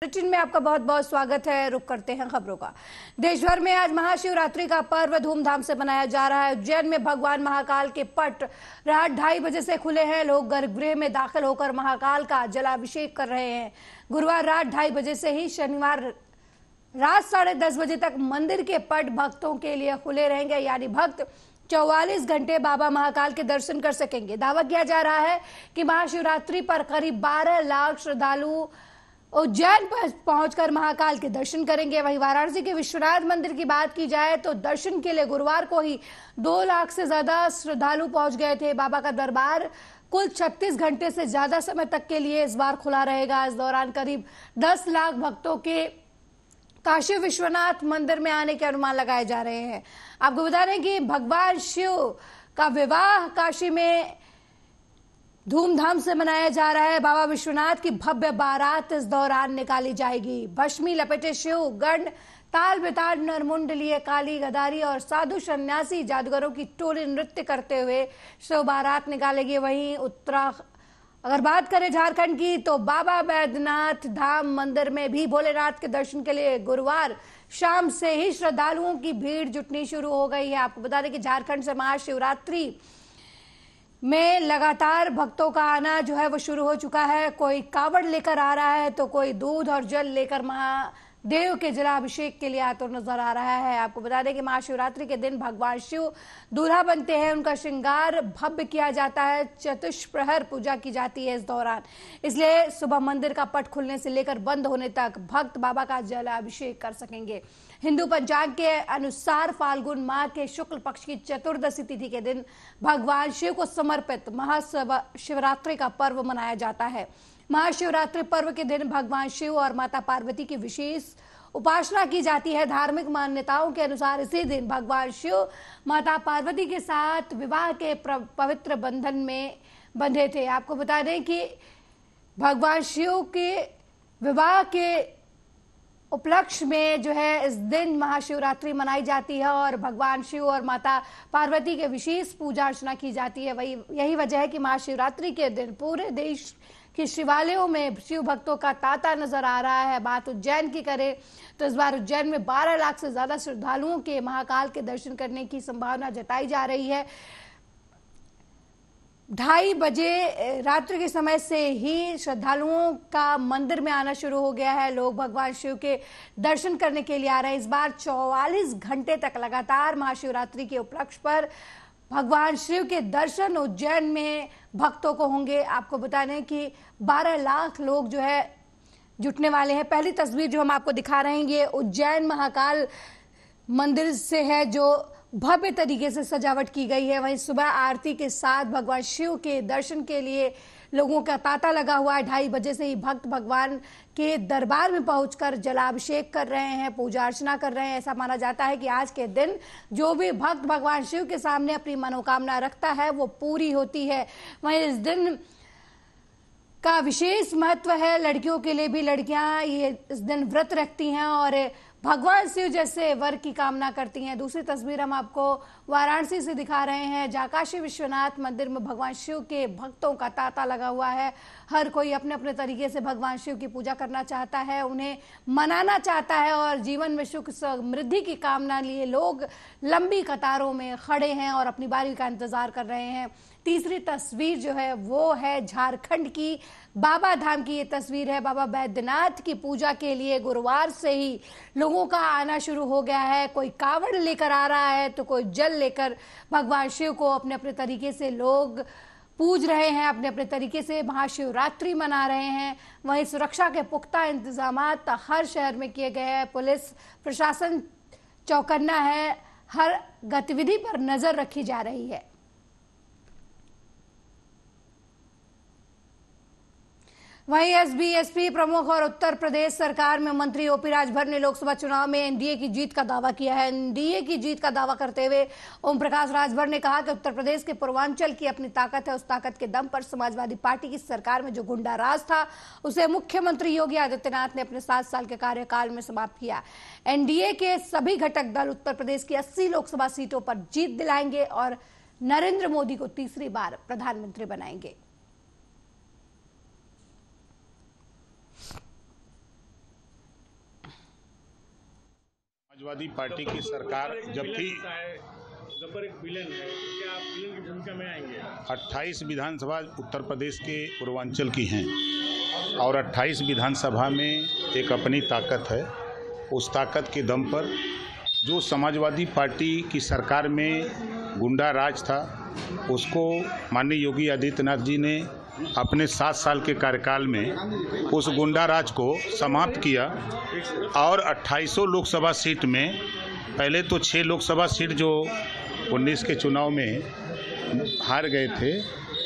Bulletin में आपका बहुत बहुत स्वागत है। रुक करते हैं खबरों का। देश भर में आज महाशिवरात्रि का पर्व धूमधाम से मनाया जा रहा है। उज्जैन में भगवान महाकाल के पट रात 2:30 बजे से खुले हैं। लोग गर्भगृह में दाखिल होकर महाकाल का जलाभिषेक कर रहे हैं। गुरुवार रात 2:30 बजे से ही शनिवार रात 10:30 बजे तक मंदिर के पट भक्तों के लिए खुले रहेंगे, यानी भक्त 44 घंटे बाबा महाकाल के दर्शन कर सकेंगे। दावा किया जा रहा है कि महाशिवरात्रि पर करीब 12 लाख श्रद्धालु उज्जैन पर पहुंचकर महाकाल के दर्शन करेंगे। वहीं वाराणसी के विश्वनाथ मंदिर की बात की जाए तो दर्शन के लिए गुरुवार को ही 2 लाख से ज्यादा श्रद्धालु पहुंच गए थे। बाबा का दरबार कुल 36 घंटे से ज्यादा समय तक के लिए इस बार खुला रहेगा। इस दौरान करीब 10 लाख भक्तों के काशी विश्वनाथ मंदिर में आने के अनुमान लगाए जा रहे हैं। आपको बता दें कि भगवान शिव का विवाह काशी में धूमधाम से मनाया जा रहा है। बाबा विश्वनाथ की भव्य बारात इस दौरान निकाली जाएगी। भस्मी लपेटे शिव गण ताल बेताल नरमुंड लिए काली गदारी और साधु सन्यासी जादूगरों की टोली नृत्य करते हुए शिव बारात निकालेगी। वहीं अगर बात करें झारखंड की तो बाबा बैद्यनाथ धाम मंदिर में भी भोलेनाथ के दर्शन के लिए गुरुवार शाम से ही श्रद्धालुओं की भीड़ जुटनी शुरू हो गई है। आपको बता दें कि झारखंड से महाशिवरात्रि में लगातार भक्तों का आना जो है वो शुरू हो चुका है। कोई कावड़ लेकर आ रहा है तो कोई दूध और जल लेकर महादेव के जलाभिषेक के लिए आता नजर आ रहा है। आपको बता दें कि महाशिवरात्रि के दिन भगवान शिव दूल्हा बनते हैं। उनका श्रृंगार भव्य किया जाता है। चतुष्प्रहर पूजा की जाती है इस दौरान, इसलिए सुबह मंदिर का पट खुलने से लेकर बंद होने तक भक्त बाबा का जलाभिषेक कर सकेंगे। हिंदू पंचांग के अनुसार फाल्गुन माह के शुक्ल पक्ष की चतुर्दशी तिथि के दिन भगवान शिव को समर्पित महाशिवरात्रि का पर्व मनाया जाता है। महाशिवरात्रि पर्व के दिन भगवान शिव और माता पार्वती की विशेष उपासना की जाती है। धार्मिक मान्यताओं के अनुसार इसी दिन भगवान शिव माता पार्वती के साथ विवाह के पवित्र बंधन में बंधे थे। आपको बता दें कि भगवान शिव के विवाह के उपलक्ष्य में जो है इस दिन महाशिवरात्रि मनाई जाती है और भगवान शिव और माता पार्वती के विशेष पूजा अर्चना की जाती है। वही यही वजह है कि महाशिवरात्रि के दिन पूरे देश के शिवालयों में शिव भक्तों का तांता नजर आ रहा है। बात उज्जैन की करें तो इस बार उज्जैन में 12 लाख से ज्यादा श्रद्धालुओं के महाकाल के दर्शन करने की संभावना जताई जा रही है। 2:30 बजे रात्रि के समय से ही श्रद्धालुओं का मंदिर में आना शुरू हो गया है। लोग भगवान शिव के दर्शन करने के लिए आ रहे हैं। इस बार 44 घंटे तक लगातार महाशिवरात्रि के उपलक्ष्य पर भगवान शिव के दर्शन उज्जैन में भक्तों को होंगे। आपको बता दें कि 12 लाख लोग जो है जुटने वाले हैं। पहली तस्वीर जो हम आपको दिखा रहे हैं ये उज्जैन महाकाल मंदिर से है, जो भव्य तरीके से सजावट की गई है। वहीं सुबह आरती के साथ भगवान शिव के दर्शन के लिए लोगों का तांता लगा हुआ है। 2:30 बजे से ही भक्त भगवान के दरबार में पहुंचकर जलाभिषेक कर रहे हैं, पूजा अर्चना कर रहे हैं। ऐसा माना जाता है कि आज के दिन जो भी भक्त भगवान शिव के सामने अपनी मनोकामना रखता है वो पूरी होती है। वहीं इस दिन का विशेष महत्व है लड़कियों के लिए भी। लड़कियां ये इस दिन व्रत रखती हैं और भगवान शिव जैसे वर की कामना करती हैं। दूसरी तस्वीर हम आपको वाराणसी से दिखा रहे हैं, जहाँ काशी विश्वनाथ मंदिर में भगवान शिव के भक्तों का तांता लगा हुआ है। हर कोई अपने अपने तरीके से भगवान शिव की पूजा करना चाहता है, उन्हें मनाना चाहता है और जीवन में सुख समृद्धि की कामना लिए लोग लंबी कतारों में खड़े हैं और अपनी बारी का इंतजार कर रहे हैं। तीसरी तस्वीर जो है वो है झारखंड की बाबा धाम की। ये तस्वीर है बाबा बैद्यनाथ की पूजा के लिए गुरुवार से ही लोगों का आना शुरू हो गया है। कोई कावड़ लेकर आ रहा है तो कोई जल लेकर भगवान शिव को अपने अपने तरीके से लोग पूज रहे हैं, अपने अपने तरीके से महाशिवरात्रि मना रहे हैं। वहीं सुरक्षा के पुख्ता इंतजामात हर शहर में किए गए हैं। पुलिस प्रशासन चौकन्ना है, हर गतिविधि पर नजर रखी जा रही है। वहीं एसबी प्रमुख और उत्तर प्रदेश सरकार में मंत्री ओपी राजभर ने लोकसभा चुनाव में एनडीए की जीत का दावा किया है। एनडीए की जीत का दावा करते हुए ओम प्रकाश राजभर ने कहा कि उत्तर प्रदेश के पूर्वांचल की अपनी ताकत है। उस ताकत के दम पर समाजवादी पार्टी की सरकार में जो गुंडा राज था उसे मुख्यमंत्री योगी आदित्यनाथ ने अपने 7 साल के कार्यकाल में समाप्त किया। एनडीए के सभी घटक दल उत्तर प्रदेश की 80 लोकसभा सीटों पर जीत दिलाएंगे और नरेंद्र मोदी को तीसरी बार प्रधानमंत्री बनाएंगे। समाजवादी पार्टी की सरकार जब थी, गब्बर एक विलेन है, क्या आप विलेन की भूमिका में आएंगे? 28 विधानसभा उत्तर प्रदेश के पूर्वांचल की हैं और 28 विधानसभा में एक अपनी ताकत है। उस ताकत के दम पर जो समाजवादी पार्टी की सरकार में गुंडा राज था, उसको माननीय योगी आदित्यनाथ जी ने अपने 7 साल के कार्यकाल में उस गुंडा राज को समाप्त किया और 28 लोकसभा सीट में, पहले तो 6 लोकसभा सीट जो 19 के चुनाव में हार गए थे,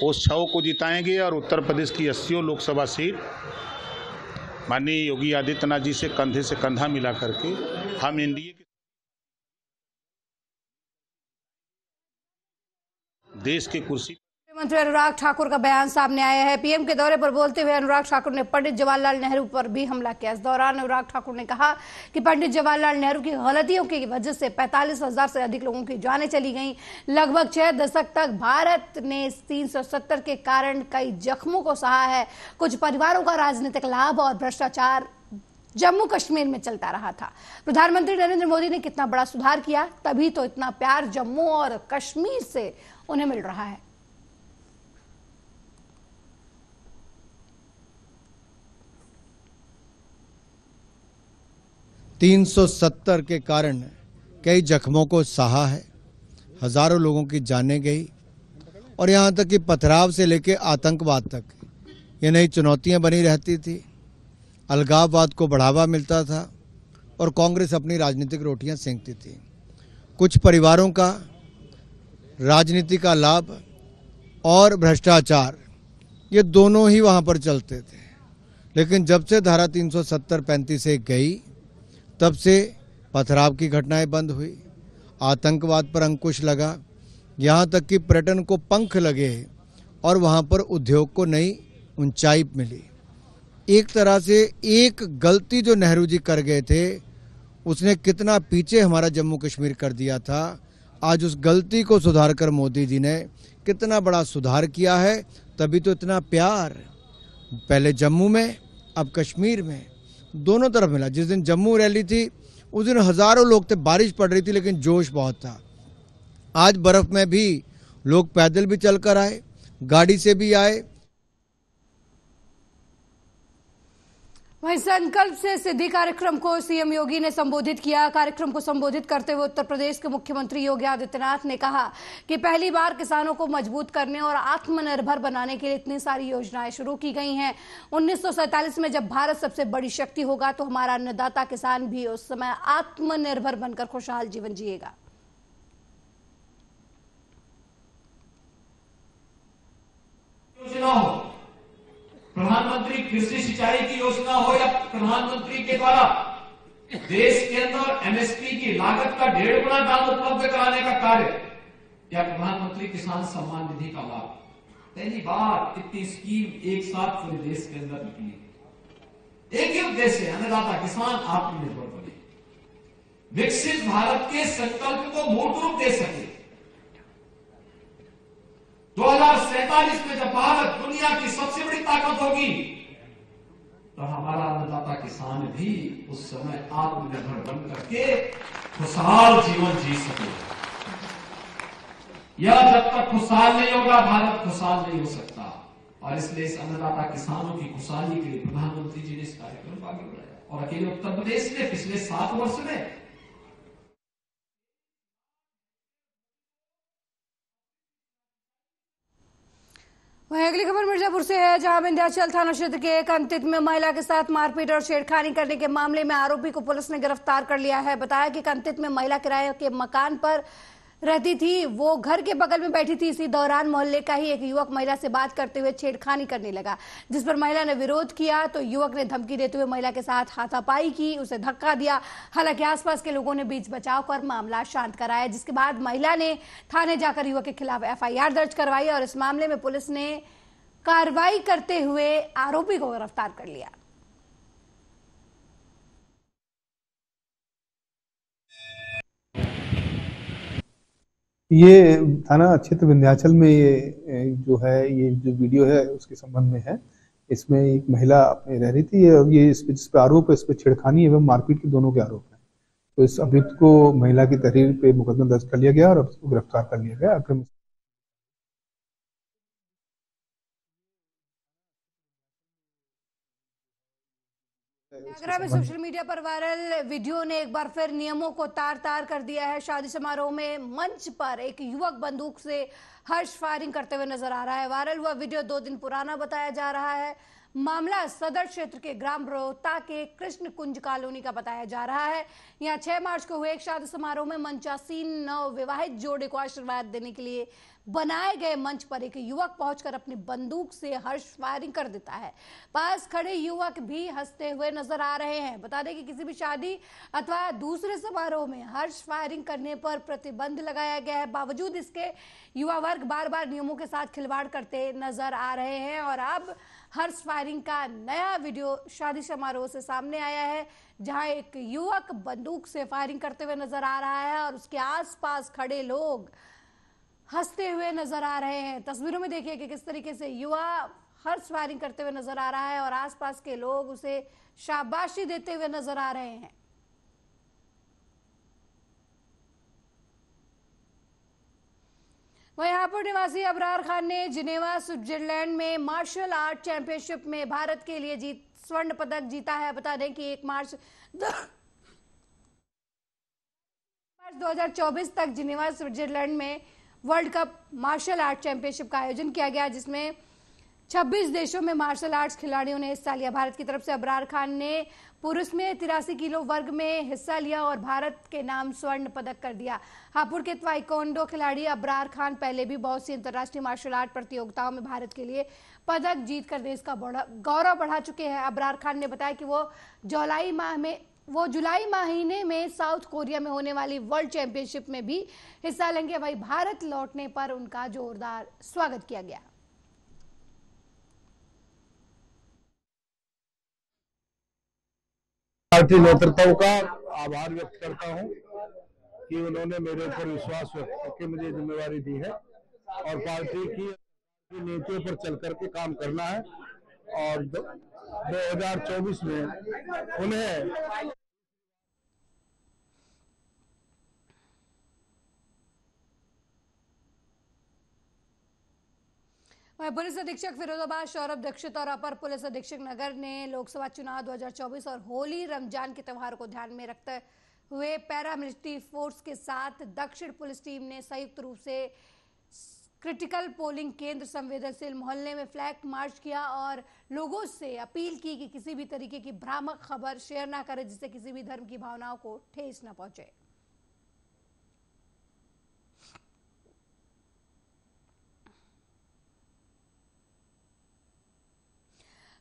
उस 6 को जिताएंगे और उत्तर प्रदेश की 80 लोकसभा सीट माननीय योगी आदित्यनाथ जी से कंधे से कंधा मिला करके हम एनडीए के देश की कुर्सी। मंत्री अनुराग ठाकुर का बयान सामने आया है। पीएम के दौरे पर बोलते हुए अनुराग ठाकुर ने पंडित जवाहरलाल नेहरू पर भी हमला किया। इस दौरान अनुराग ठाकुर ने कहा कि पंडित जवाहरलाल नेहरू की गलतियों की वजह से 45,000 से अधिक लोगों की जानें चली गईं। लगभग 6 दशक तक भारत ने 370 के कारण कई जख्मों को सहा है। कुछ परिवारों का राजनीतिक लाभ और भ्रष्टाचार जम्मू कश्मीर में चलता रहा था। प्रधानमंत्री नरेंद्र मोदी ने कितना बड़ा सुधार किया, तभी तो इतना प्यार जम्मू और कश्मीर से उन्हें मिल रहा है। $370 के कारण कई जख्मों को सहा है, हजारों लोगों की जानें गई और यहाँ तक कि पथराव से लेकर आतंकवाद तक ये नई चुनौतियाँ बनी रहती थी। अलगाववाद को बढ़ावा मिलता था और कांग्रेस अपनी राजनीतिक रोटियां सेंकती थी। कुछ परिवारों का राजनीति का लाभ और भ्रष्टाचार, ये दोनों ही वहाँ पर चलते थे। लेकिन जब से धारा 370-35 गई, तब से पथराव की घटनाएं बंद हुई, आतंकवाद पर अंकुश लगा, यहाँ तक कि पर्यटन को पंख लगे और वहाँ पर उद्योग को नई ऊंचाई मिली। एक तरह से एक गलती जो नेहरू जी कर गए थे, उसने कितना पीछे हमारा जम्मू कश्मीर कर दिया था। आज उस गलती को सुधार कर मोदी जी ने कितना बड़ा सुधार किया है, तभी तो इतना प्यार पहले जम्मू में, अब कश्मीर में, दोनों तरफ मिला। जिस दिन जम्मू रैली थी उस दिन हजारों लोग थे, बारिश पड़ रही थी लेकिन जोश बहुत था। आज बर्फ में भी लोग पैदल भी चलकर आए, गाड़ी से भी आए। वहीं संकल्प से सिद्धि कार्यक्रम को सीएम योगी ने संबोधित किया। कार्यक्रम को संबोधित करते हुए उत्तर प्रदेश के मुख्यमंत्री योगी आदित्यनाथ ने कहा कि पहली बार किसानों को मजबूत करने और आत्मनिर्भर बनाने के लिए इतनी सारी योजनाएं शुरू की गई हैं। 1947 में जब भारत सबसे बड़ी शक्ति होगा तो हमारा अन्नदाता किसान भी उस समय आत्मनिर्भर बनकर खुशहाल जीवन जिएगा। प्रधानमंत्री कृषि सिंचाई की योजना हो या प्रधानमंत्री के द्वारा देश के अंदर एमएसपी की लागत का 1.5 गुना दाम उपलब्ध कराने का कार्य, या प्रधानमंत्री किसान सम्मान निधि का लाभ, पहली बार इतनी स्कीम एक साथ पूरे देश के अंदर निकली। एक ही उद्देश्य है, अन्नदाता किसान आत्मनिर्भर बने, विकसित भारत के संकल्प को मूर्त रूप दे सके। 2047 में जब भारत दुनिया की सबसे बड़ी ताकत होगी, तो हमारा अन्नदाता किसान भी उस समय आत्मनिर्भर बन करके खुशहाल जीवन जी सके। यह जब तक खुशहाल नहीं होगा, भारत खुशहाल नहीं हो सकता। और इसलिए इस अन्नदाता किसानों की खुशहाली के लिए प्रधानमंत्री जी ने इस कार्यक्रम को आगे बढ़ाया। और अकेले उत्तर प्रदेश ने पिछले 7 वर्ष में वहीं अगली खबर मिर्जापुर से है, जहां विंध्याचल थाना क्षेत्र के एक अंतित में महिला के साथ मारपीट और छेड़खानी करने के मामले में आरोपी को पुलिस ने गिरफ्तार कर लिया है। बताया कि अंतित में महिला किराए के मकान पर रहती थी, वो घर के बगल में बैठी थी। इसी दौरान मोहल्ले का ही एक युवक महिला से बात करते हुए छेड़खानी करने लगा, जिस पर महिला ने विरोध किया तो युवक ने धमकी देते हुए महिला के साथ हाथापाई की, उसे धक्का दिया। हालांकि आसपास के लोगों ने बीच बचाव कर मामला शांत कराया, जिसके बाद महिला ने थाने जाकर युवक के खिलाफ एफआईआर दर्ज करवाई और इस मामले में पुलिस ने कार्रवाई करते हुए आरोपी को गिरफ्तार कर लिया। ये थाना क्षेत्र विंध्याचल में ये जो वीडियो है उसके संबंध में है। इसमें एक महिला अपने रह रही थी, ये जिस पे आरोप है, इस पे छेड़खानी एवं मारपीट के दोनों के आरोप हैं। तो इस अभियुक्त को महिला की तहरीर पे मुकदमा दर्ज कर लिया गया और अब उसको गिरफ्तार कर लिया गया। अक्रम आगरा में सोशल मीडिया पर वायरल वीडियो ने एक बार फिर नियमों को तार तार कर दिया है। शादी समारोह में मंच पर एक युवक बंदूक से हर्ष फायरिंग करते हुए नजर आ रहा है। वायरल हुआ वीडियो 2 दिन पुराना बताया जा रहा है। मामला सदर क्षेत्र के ग्राम रोहता के कृष्ण कुंज कॉलोनी का बताया जा रहा है। यहां 6 मार्च को हुए एक शादी समारोह में मंचासीन नवविवाहित जोड़े को आशीर्वाद देने के लिए बनाए गए मंच पर एक युवक पहुंचकर अपनी बंदूक से हर्ष फायरिंग कर देता है। पास खड़े युवक भी हंसते हुए नजर आ रहे हैं। बता दें कि किसी भी शादी अथवा दूसरे समारोह में हर्ष फायरिंग करने पर प्रतिबंध लगाया गया है। बावजूद इसके युवा वर्ग बार बार नियमों के साथ खिलवाड़ करते नजर आ रहे हैं और अब हर्ष फायरिंग का नया वीडियो शादी समारोह से सामने आया है, जहां एक युवक बंदूक से फायरिंग करते हुए नजर आ रहा है और उसके आसपास खड़े लोग हंसते हुए नजर आ रहे हैं। तस्वीरों में देखिए कि किस तरीके से युवा हर्ष फायरिंग करते हुए नजर आ रहा है और आसपास के लोग उसे शाबाशी देते हुए नजर आ रहे हैं। वहीं हापुड़ निवासी अबरार खान ने जिनेवा स्विट्जरलैंड में मार्शल आर्ट चैंपियनशिप में भारत के लिए स्वर्ण पदक जीता है। बता दें कि 1 मार्च 2024 तक जिनेवा स्विट्जरलैंड में world cup martial art championship का आयोजन किया गया, जिसमें 26 देशों में मार्शल आर्ट्स खिलाड़ियों ने हिस्सा लिया। भारत की तरफ से अबरार खान ने पुरुष में 83 किलो वर्ग में हिस्सा लिया और भारत के नाम स्वर्ण पदक कर दिया। हापुड़ के ताइक्वांडो खिलाड़ी अबरार खान पहले भी बहुत सी अंतर्राष्ट्रीय मार्शल आर्ट प्रतियोगिताओं में भारत के लिए पदक जीतकर देश का गौरव बढ़ा चुके हैं। अबरार खान ने बताया कि वो जुलाई महीने में साउथ कोरिया में होने वाली वर्ल्ड चैंपियनशिप में भी हिस्सा लेंगे। वहीं भारत लौटने पर उनका जोरदार स्वागत किया गया। पार्टी नेतृत्व का आभार व्यक्त करता हूं कि उन्होंने मेरे ऊपर विश्वास व्यक्त करके मुझे जिम्मेवारी दी है और पार्टी की नीतियों पर चल करके काम करना है और 2024 में उन्हें पुलिस अधीक्षक फिरोजाबाद सौरभ दीक्षित और अपर पुलिस अधीक्षक नगर ने लोकसभा चुनाव 2024 और होली रमजान के त्योहार को ध्यान में रखते हुए पैरामिलिट्री फोर्स के साथ दक्षिण पुलिस टीम ने संयुक्त रूप से क्रिटिकल पोलिंग केंद्र संवेदनशील मोहल्ले में फ्लैग मार्च किया और लोगों से अपील की कि किसी भी तरीके की भ्रामक खबर शेयर ना करें, जिससे किसी भी धर्म की भावनाओं को ठेस न पहुंचे।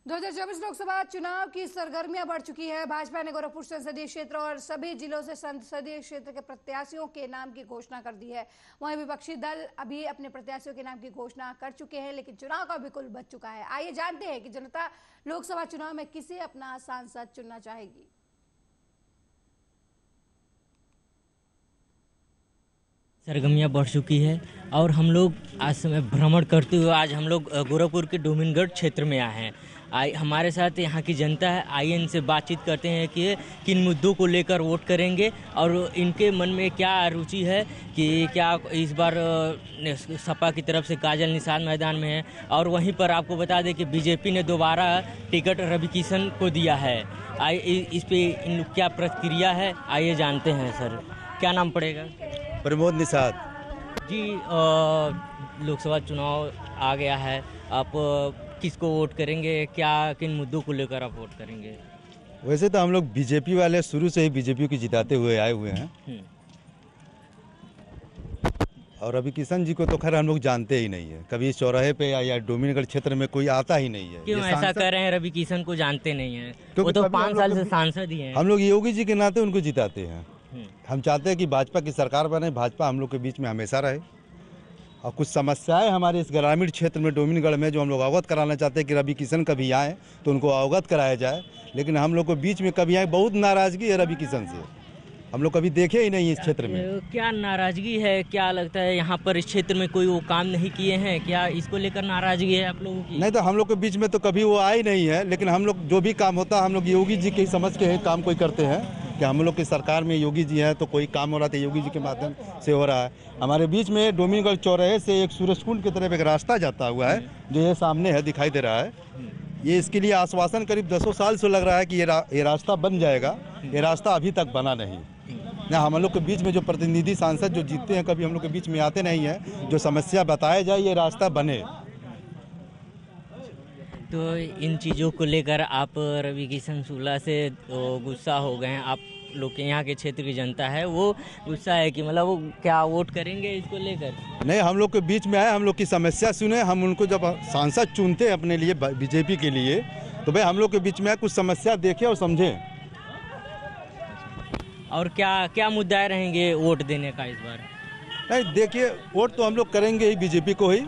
दो 2024 लोकसभा चुनाव की सरगर्मियां बढ़ चुकी है। भाजपा ने गोरखपुर संसदीय क्षेत्र और सभी जिलों से संसदीय क्षेत्र के प्रत्याशियों के नाम की घोषणा कर दी है। वहीं विपक्षी दल अभी अपने प्रत्याशियों के नाम की घोषणा कर चुके हैं, लेकिन चुनाव का बिल्कुल बच चुका है। आइए जानते हैं कि जनता लोकसभा चुनाव में किसे अपना सांसद चुनना चाहेगी। सरगर्मियाँ बढ़ चुकी है और हम लोग आज समय भ्रमण करते हुए आज हम लोग गोरखपुर के डोमिनगढ़ क्षेत्र में आए हैं। हमारे साथ यहाँ की जनता है, आइए इनसे बातचीत करते हैं कि किन मुद्दों को लेकर वोट करेंगे और इनके मन में क्या रुचि है कि क्या इस बार सपा की तरफ से काजल निषाद मैदान में है। और वहीं पर आपको बता दें कि बीजेपी ने दोबारा टिकट रवि किशन को दिया है। इस पे इन क्या प्रतिक्रिया है, आइए जानते हैं। सर क्या नाम पड़ेगा? प्रमोद निषाद जी। लोकसभा चुनाव आ गया है, आप किसको वोट करेंगे, क्या किन मुद्दों को लेकर आप वोट करेंगे? वैसे तो हम लोग बीजेपी वाले शुरू से ही बीजेपी को जिताते हुए आए हुए हैं और रवि किशन जी को तो खैर हम लोग जानते ही नहीं है, कभी चौराहे पे या डोमिनगढ़ क्षेत्र में कोई आता ही नहीं है। क्यों ऐसा कर रहे हैं? रवि किशन को जानते नहीं है, वो तो 5 साल से सांसद ही हैं। हम लोग योगी जी के नाते उनको जिताते हैं। हम चाहते हैं कि भाजपा की सरकार बने, भाजपा हम लोग के बीच में हमेशा रहे और कुछ समस्याएं हमारे इस ग्रामीण क्षेत्र में डोमिनगढ़ में जो हम लोग अवगत कराना चाहते हैं कि रवि किशन कभी आए तो उनको अवगत कराया जाए, लेकिन हम लोग को बीच में कभी आए बहुत नाराजगी है रवि किशन से, हम लोग कभी देखे ही नहीं इस क्षेत्र में। क्या नाराजगी है, क्या लगता है यहाँ पर इस क्षेत्र में कोई वो काम नहीं किए हैं, क्या इसको लेकर नाराजगी है आप लोगों की? नहीं तो हम लोग के बीच में तो कभी वो आए नहीं है, लेकिन हम लोग जो भी काम होता है हम लोग योगी जी के समझ के काम कोई करते हैं कि हम लोग की सरकार में योगी जी हैं तो कोई काम हो रहा था योगी जी के माध्यम से हो रहा है। हमारे बीच में डोमिनगढ़ चौराहे से एक सूरजकुंड की तरफ एक रास्ता जाता हुआ है जो ये सामने है, दिखाई दे रहा है। ये इसके लिए आश्वासन करीब 10 साल से लग रहा है कि ये रास्ता बन जाएगा। ये रास्ता अभी तक बना नहीं ना। हम लोग के बीच में जो प्रतिनिधि सांसद जो जीतते हैं कभी हम लोग के बीच में आते नहीं हैं, जो समस्या बताया जाए ये रास्ता बने। तो इन चीज़ों को लेकर आप रवि किशन शुक्ला से गुस्सा हो गए हैं? आप लोग के यहाँ के क्षेत्र की जनता है वो गुस्सा है कि मतलब वो क्या वोट करेंगे इसको लेकर? नहीं, हम लोग के बीच में आए, हम लोग की समस्या सुने। हम उनको जब सांसद चुनते हैं अपने लिए बीजेपी के लिए तो भाई हम लोग के बीच में कुछ समस्या देखें और समझें। और क्या क्या मुद्दे रहेंगे वोट देने का इस बार? नहीं देखिए, वोट तो हम लोग करेंगे ही बीजेपी को ही।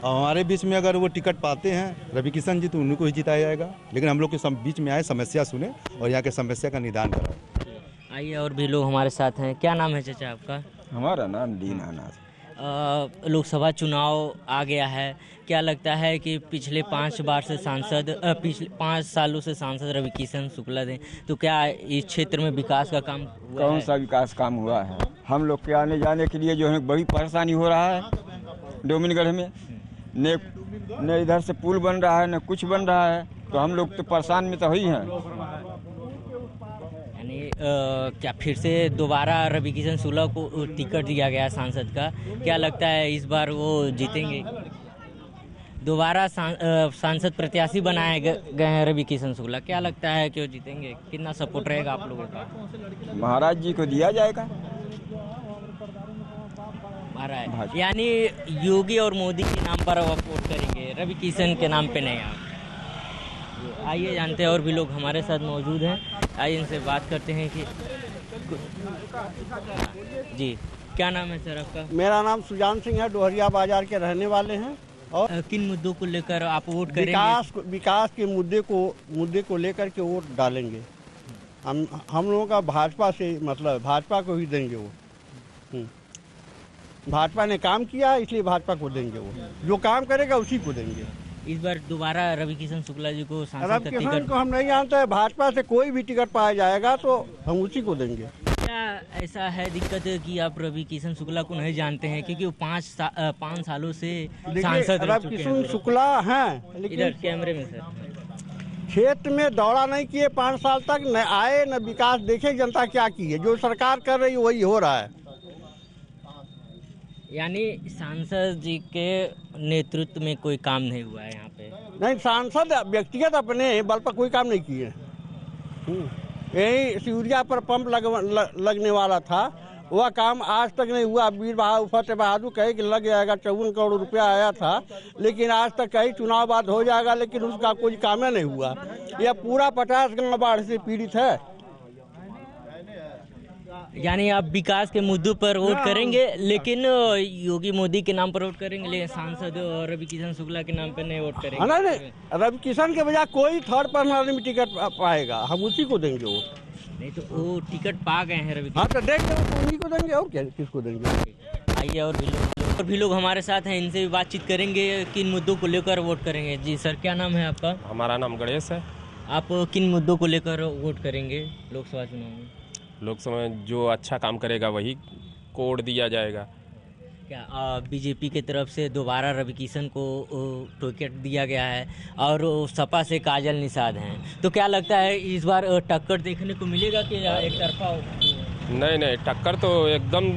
और हमारे बीच में अगर वो टिकट पाते हैं रवि किशन जी तो उन्हीं को ही जिताया जाएगा। लेकिन हम लोग के बीच में आए, समस्या सुने और यहाँ के समस्या का निदान कराएं। आइए और भी लोग हमारे साथ हैं। क्या नाम है चाचा आपका? हमारा नाम दीनानाथ। लोकसभा चुनाव आ गया है, क्या लगता है कि पिछले 5 बार से सांसद पिछले 5 सालों से सांसद रवि किशन शुक्ला थे, तो क्या इस क्षेत्र में विकास का काम हुआ? कौन सा विकास काम हुआ है? हम लोग के आने जाने के लिए जो है बड़ी परेशानी हो रहा है डोमिनगढ़ में। न इधर से पुल बन रहा है न कुछ बन रहा है, तो हम लोग तो परेशान में तो ही हैं। यानी क्या फिर से दोबारा रवि किशन शुक्ला को टिकट दिया गया सांसद का, क्या लगता है इस बार वो जीतेंगे? दोबारा सांसद प्रत्याशी बनाए गए हैं रवि किशन शुक्ला, क्या लगता है कि वो जीतेंगे? कितना सपोर्ट रहेगा आप लोगों का? महाराज जी को दिया जाएगा। यानी योगी और मोदी के नाम पर आप वोट करेंगे, रवि किशन के नाम पे नहीं आप? आइए जानते हैं, और भी लोग हमारे साथ मौजूद हैं। आइए इनसे बात करते हैं कि जी क्या नाम है सर आपका? मेरा नाम सुजान सिंह है, डोहरिया बाजार के रहने वाले हैं। और किन मुद्दों को लेकर आप वोट करेंगे? विकास के मुद्दे को लेकर के वोट डालेंगे। हम लोगों का भाजपा से मतलब भाजपा को ही देंगे वो। भाजपा ने काम किया इसलिए भाजपा को देंगे वो। जो काम करेगा उसी को देंगे। इस बार दोबारा रवि किशन शुक्ला जी को सांसद रवि किशन को हम नहीं जानते हैं। भाजपा से कोई भी टिकट पाया जाएगा तो हम उसी को देंगे। क्या ऐसा है दिक्कत कि आप रवि किशन शुक्ला को नहीं जानते हैं क्योंकि वो 5 सालों से सांसद रह चुके हैं? रवि किशन शुक्ला हैं, लेकिन इधर कैमरे में सर, क्षेत्र में दौरा नहीं किए 5 साल तक, न आए न विकास देखे जनता क्या की है। जो सरकार कर रही है वही हो रहा है। यानी सांसद जी के नेतृत्व में कोई काम नहीं हुआ है यहाँ पे? नहीं, सांसद व्यक्तिगत अपने बल पर कोई काम नहीं किए। यही सूर्या पर पंप लगने वाला था, वह काम आज तक नहीं हुआ। फतेह बहादुर कहे कि लग जाएगा, 54 करोड़ रुपया आया था, लेकिन आज तक कहीं चुनाव बाद हो जाएगा, लेकिन उसका कोई काम नहीं हुआ। यह पूरा 50 गाँव बाढ़ से पीड़ित है। यानी आप विकास के मुद्दों पर वोट करेंगे, लेकिन योगी मोदी के नाम पर वोट करेंगे, लेकिन सांसद और रवि किशन शुक्ला के नाम पर नहीं वोट करेंगे? नहीं, रवि किशन के बजाय कोई थर्ड पर्सन आदमी टिकट पाएगा, हम उसी को देंगे वो। नहीं तो वो टिकट पा गए हैं रवि। हाँ तो देंगे, उन्हीं को देंगे और क्या, किसको देंगे? आइए और भी लोग हमारे साथ हैं, इनसे भी बातचीत करेंगे किन मुद्दों को लेकर वोट करेंगे। जी सर, क्या नाम है आपका? हमारा नाम गणेश है। आप किन मुद्दों को लेकर वोट करेंगे लोकसभा चुनाव में? लोकसभा में जो अच्छा काम करेगा वही को वोट दिया जाएगा। क्या बीजेपी की तरफ से दोबारा रवि किशन को टिकट दिया गया है और सपा से काजल निषाद हैं, तो क्या लगता है इस बार टक्कर देखने को मिलेगा कि एक तरफा हो? नहीं, टक्कर तो एकदम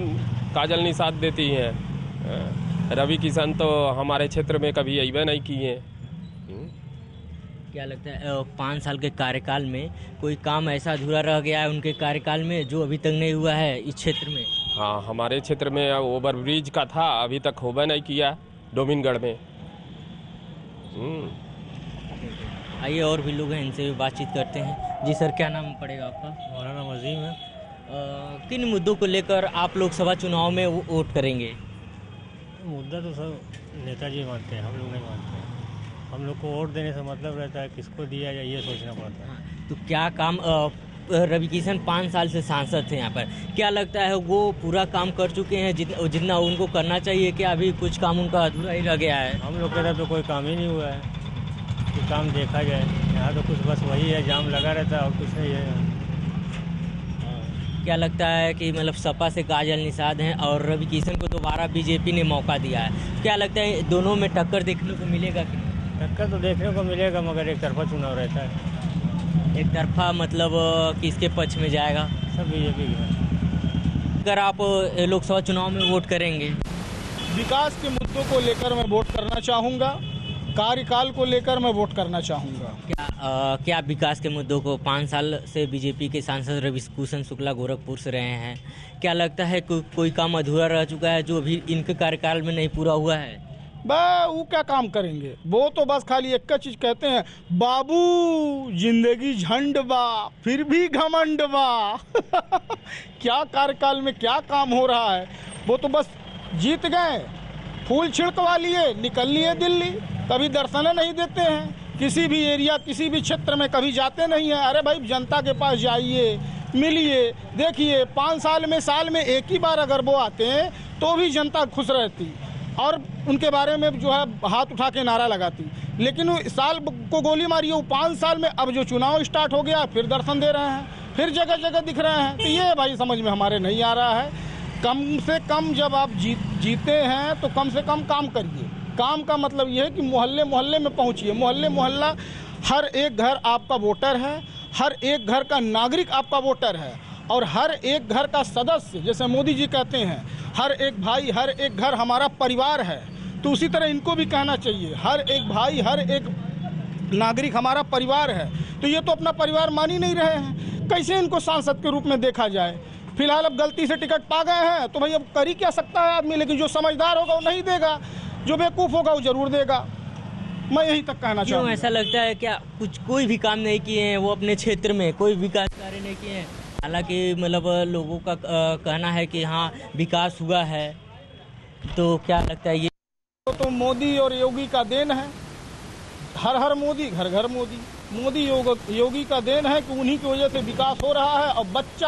काजल निषाद देती हैं। रवि किशन तो हमारे क्षेत्र में कभी अइबे नहीं किए हैं। क्या लगता है 5 साल के कार्यकाल में कोई काम ऐसा अधूरा रह गया है उनके कार्यकाल में जो अभी तक नहीं हुआ है इस क्षेत्र में? हाँ, हमारे क्षेत्र में ओवर ब्रिज का था, अभी तक होबे नहीं किया डोमिनगढ़ में। आइए और भी लोग हैं, इनसे भी बातचीत करते हैं। जी सर, क्या नाम पड़ेगा आपका? हमारा नाम अजीम है। किन मुद्दों को लेकर आप लोकसभा चुनाव में वोट करेंगे? मुद्दा तो सब नेताजी मानते हैं, हम लोग नहीं मानते हैं। हम लोग को वोट देने से मतलब रहता है किसको दिया जाए ये सोचना पड़ता है। तो क्या काम रवि किशन 5 साल से सांसद थे यहाँ पर, क्या लगता है वो पूरा काम कर चुके हैं जितना उनको करना चाहिए, क्या अभी कुछ काम उनका अधूरा ही रह गया है? हम लोग के तरफ तो कोई काम ही नहीं हुआ है कि काम देखा जाए। यहाँ तो कुछ बस वही है, जाम लगा रहता है और कुछ नहीं है। क्या लगता है कि मतलब सपा से काजल निषाद हैं और रवि किशन को दोबारा बीजेपी ने मौका दिया है, क्या लगता है दोनों में टक्कर देखने को मिलेगा कि नहीं? टक्कर तो देखने को मिलेगा, मगर एक तरफा चुनाव रहता है। एक तरफा मतलब किसके पक्ष में जाएगा? सब बीजेपी की। अगर आप लोकसभा चुनाव में वोट करेंगे? विकास के मुद्दों को लेकर मैं वोट करना चाहूँगा, कार्यकाल को लेकर मैं वोट करना चाहूँगा। क्या विकास के मुद्दों को 5 साल से बीजेपी के सांसद रवि किशन शुक्ला गोरखपुर से रहे हैं, क्या लगता है कोई काम अधूरा रह चुका है जो अभी इनके कार्यकाल में नहीं पूरा हुआ है? वो क्या काम करेंगे, वो तो बस खाली एक चीज कहते हैं, बाबू जिंदगी झंड बा फिर भी घमंड बा। क्या कार्यकाल में क्या काम हो रहा है, वो तो बस जीत गए, फूल छिड़कवा लिए, निकल लिए दिल्ली, कभी दर्शन नहीं देते हैं, किसी भी एरिया किसी भी क्षेत्र में कभी जाते नहीं हैं। अरे भाई जनता के पास जाइए, मिलिए, देखिए 5 साल में एक ही बार अगर वो आते हैं तो भी जनता खुश रहती और उनके बारे में जो है हाथ उठा के नारा लगाती। लेकिन साल को गोली मारी हो 5 साल में, अब जो चुनाव स्टार्ट हो गया फिर दर्शन दे रहे हैं, फिर जगह जगह दिख रहे हैं। तो ये भाई समझ में हमारे नहीं आ रहा है। कम से कम जब आप जीते हैं तो कम से कम काम करिए। काम का मतलब ये है कि मोहल्ले मोहल्ले में पहुंचिए, मोहल्ले मोहल्ला हर एक घर आपका वोटर है, हर एक घर का नागरिक आपका वोटर है और हर एक घर का सदस्य, जैसे मोदी जी कहते हैं हर एक भाई हर एक घर हमारा परिवार है, तो उसी तरह इनको भी कहना चाहिए हर एक भाई हर एक नागरिक हमारा परिवार है। तो ये तो अपना परिवार मान ही नहीं रहे हैं, कैसे इनको सांसद के रूप में देखा जाए? फिलहाल अब गलती से टिकट पा गए हैं तो भाई अब कर ही क्या सकता है आदमी, लेकिन जो समझदार होगा वो नहीं देगा, जो बेवकूफ़ होगा वो जरूर देगा। मैं यही तक कहना चाहूँगा। ऐसा लगता है क्या कोई भी काम नहीं किए हैं वो अपने क्षेत्र में, कोई विकास कार्य नहीं किए हैं? हालांकि मतलब लोगों का कहना है कि हाँ विकास हुआ है, तो क्या लगता है ये तो मोदी और योगी का देन है। हर हर मोदी घर घर मोदी, मोदी योगी का देन है कि उन्हीं की वजह से विकास हो रहा है। और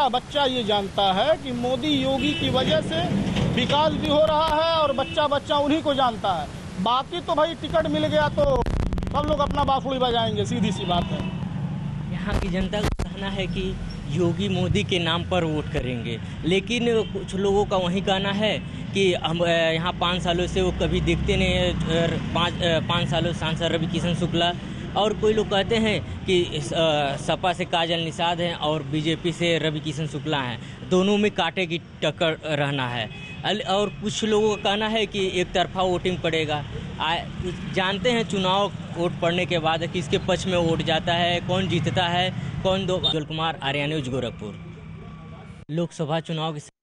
बच्चा ये जानता है कि मोदी योगी की वजह से विकास भी हो रहा है और बच्चा उन्हीं को जानता है। बाकी तो भाई टिकट मिल गया तो सब लोग अपना बांसुरी बजाएंगे, सीधी सी बात है। यहाँ की जनता का कहना है कि योगी मोदी के नाम पर वोट करेंगे, लेकिन कुछ लोगों का वही कहना है कि हम यहाँ 5 सालों से वो कभी दिखते नहीं है। 5 सालों से सांसद रवि किशन शुक्ला, और कोई लोग कहते हैं कि सपा से काजल निषाद हैं और बीजेपी से रवि किशन शुक्ला हैं, दोनों में कांटे की टक्कर रहना है। और कुछ लोगों का कहना है कि एक तरफा वोटिंग पड़ेगा। जानते हैं चुनाव वोट पड़ने के बाद किसके पक्ष में वोट जाता है, कौन जीतता है, कौन दो। उज्जवल कुमार, आर्या न्यूज, गोरखपुर। लोकसभा चुनाव के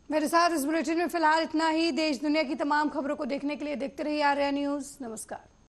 मेरे साथ इस बुलेटिन में फिलहाल इतना ही। देश दुनिया की तमाम खबरों को देखने के लिए देखते रहिए आर्या न्यूज। नमस्कार।